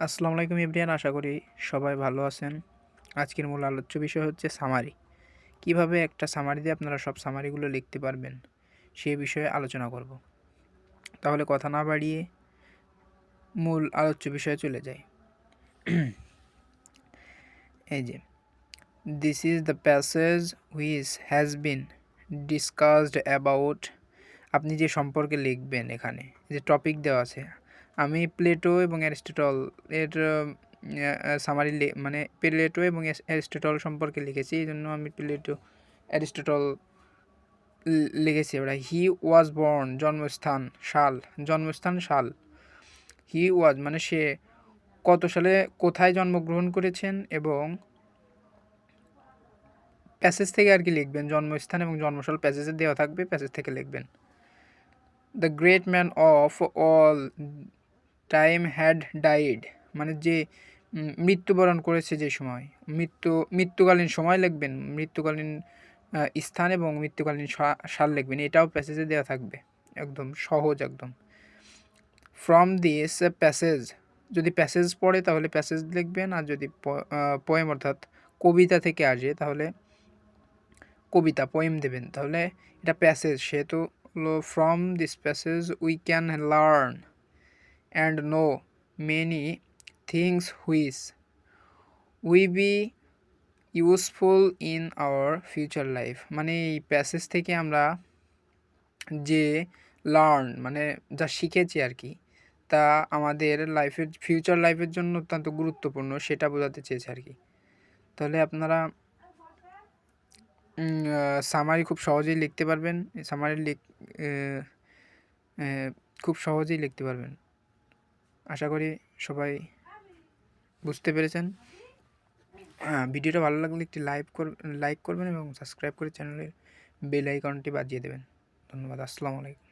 আসসালামু আলাইকুম এভরিয়ান, আশা করি সবাই ভালো আছেন। আজকের মূল আলোচ্য বিষয় হচ্ছে সামারি। কিভাবে একটা সামারি দিয়ে আপনারা সব সামারিগুলো লিখতে পারবেন সেই বিষয়ে আলোচনা করব। তাহলে কথা না বাড়িয়ে মূল আলোচ্য বিষয়ে চলে যাই। এই যে, this is the passage which has been discussed about. আপনি যে সম্পর্কে লিখবেন, এখানে যে টপিক দেওয়া আছে, আমি প্লেটো এবং অ্যারিস্টটল এর সামারি মানে প্লেটো এবং অ্যারিস্টটল সম্পর্কে লিখেছি, এই জন্য আমি প্লেটো অ্যারিস্টটল লিখেছি। এবার হি ওয়াজ বর্ন, জন্মস্থান সাল। হি ওয়াজ মানে সে কত সালে কোথায় জন্মগ্রহণ করেছেন, এবং প্যাসেজ থেকে আর কি লিখবেন, জন্মস্থান এবং জন্মসাল প্যাসেজে দেওয়া থাকবে, প্যাসেজ থেকে লিখবেন। The great man of all time had died, মানে যে মৃত্যুবরণ করেছে, যে সময় মৃত্যুকালীন সময় লিখবেন, মৃত্যুকালীন স্থান এবং মৃত্যুকালীন সাল লিখবেন, এটাও প্যাসেজে দেওয়া থাকবে। একদম সহজ একদম। ফ্রম দিস প্যাসেজ, যদি প্যাসেজ পড়ে তাহলে প্যাসেজ লিখবেন, আর যদি পোয়েম অর্থাৎ কবিতা থেকে আসে তাহলে কবিতা পোয়েম দেবেন। তাহলে এটা প্যাসেজ, সেহেতু হলো from this passage we can learn and know many things which we be useful in our future life. মানে এই প্যাসেজ থেকে আমরা যে লার্ন মানে যা শিখেছি আর কি, তা আমাদের ফিউচার লাইফের জন্য অত্যন্ত গুরুত্বপূর্ণ, সেটা বোঝাতে চেয়েছে আর কি। তাহলে আপনারা সামারি খুব সহজেই লিখতে পারবেন। সামারি খুব সহজেই লিখতে পারবেন। আশা করি সবাই বুঝতে পেরেছেন। ভিডিওটা ভালো লাগলে একটি লাইক করবেন এবং সাবস্ক্রাইব করে চ্যানেলের বেল আইকনটি বাজিয়ে দেবেন। ধন্যবাদ। আসসালামু আলাইকুম।